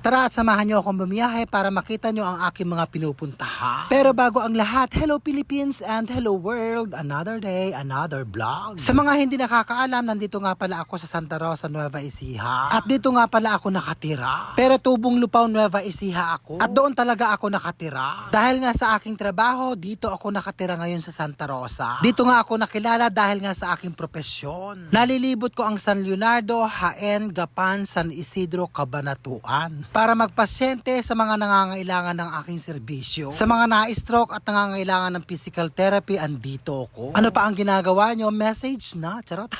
Tara at samahan nyo akong bumiyahe para makita nyo ang aking mga pinupuntahan. Pero bago ang lahat, hello Philippines and hello world. Another day, another vlog. Sa mga hindi nakakaalam, nandito nga pala ako sa Santa Rosa, Nueva Ecija. At dito nga pala ako nakatira. Pero tubong lupaw Nueva Ecija ako. At doon talaga ako nakatira. Dahil nga sa aking trabaho, dito ako nakatira ngayon sa Santa Rosa. Dito nga ako nakilala dahil nga sa aking profesyon. Nalilibot ko ang San Leonardo, Jaen, Gapan, San Isidro, Cabanatuan para magpasyente sa mga nangangailangan ng aking serbisyo. Sa mga na-stroke at nangangailangan ng physical therapy, andito ako. Ano pa ang ginagawa nyo? Message na, charot.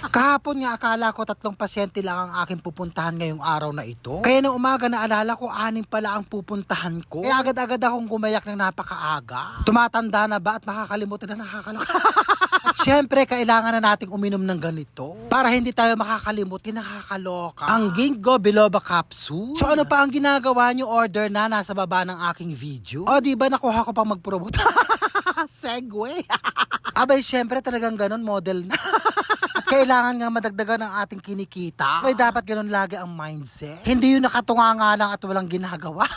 Kahapon nga akala ko 3 pasyente lang ang aking pupuntahan ngayong araw na ito. Kaya nung umaga naalala ko 6 pala ang pupuntahan ko. Kaya agad-agad akong gumayak ng napakaaga. Tumatanda na ba at makakalimutan na nakakaloka? At syempre kailangan na nating uminom ng ganito para hindi tayo makakalimutin, nakakaloka. Ang Ginkgo biloba capsule. So ano pa ang ginagawa nyo? Order na, nasa baba ng aking video. O diba nakuha ko pang mag-promote? Segway. Abay syempre talagang ganon, model na. Kailangan nga madagdagan ang ating kinikita. May dapat ganun lagi ang mindset. Hindi yun nakatunganga lang at walang ginagawa.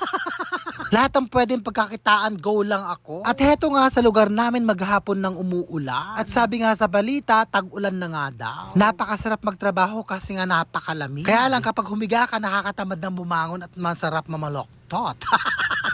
Lahat ang pwedeng pagkakitaan, go lang ako. At heto nga sa lugar namin maghapon ng umuulan. At sabi nga sa balita, tag-ulan na nga daw. Napakasarap magtrabaho kasi nga napakalamig. Kaya lang kapag humiga ka, nakakatamad ng bumangon at masarap mamaloktot.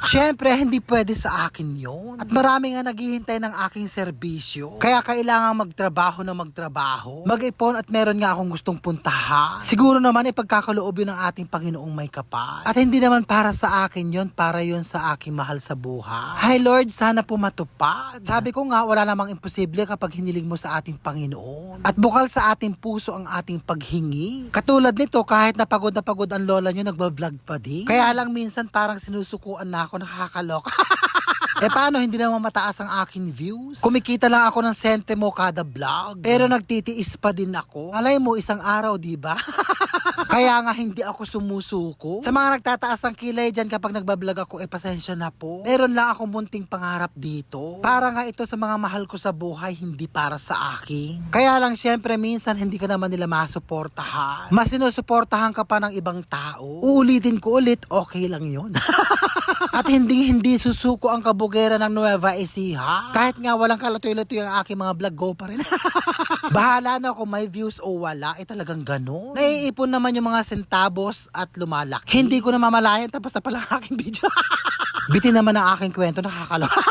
Siyempre, hindi pwede sa akin yun. At marami nga naghihintay ng aking serbisyo. Kaya kailangan magtrabaho na magtrabaho. Mag-ipon at meron nga akong gustong puntahan. Siguro naman ipagkakaloob yun ng ating Panginoong may kapal. At hindi naman para sa akin yun, para yun sa aking mahal sa buhay. Hi Lord, sana po matupad. Sabi ko nga, wala namang imposible kapag hiniling mo sa ating Panginoon. At bukal sa ating puso ang ating paghingi. Katulad nito, kahit na pagod ang lola nyo, nagbablog pa din. Kaya lang minsan parang sinusukuan na ako, nakakalok. Paano hindi naman mataas ang aking views? Kumikita lang ako ng sentimo kada vlog. Pero nagtitiis pa din ako. Alay mo, isang araw, diba? Kaya nga hindi ako sumusuko. Sa mga nagtataas ng kilay dyan kapag nagbablog ako, pasensya na po. Meron lang akong munting pangarap dito. Para nga ito sa mga mahal ko sa buhay, hindi para sa akin. Kaya lang syempre minsan hindi ka naman nila masuportahan. Mas sinusuportahan ka pa ng ibang tao. Uulitin ko ulit, okay lang yun. At hindi susuko ang kabugera ng Nueva Ecija. Kahit nga walang kalatoy-latoy ang aking mga vlog, go pa rin. Bahala na kung may views o wala, talagang ganun. Naiipon naman yung mga centavos at lumalaki. Hindi ko na mamalayan tapos na pala ang aking video. Bitin naman ang aking kwento, nakakaloka.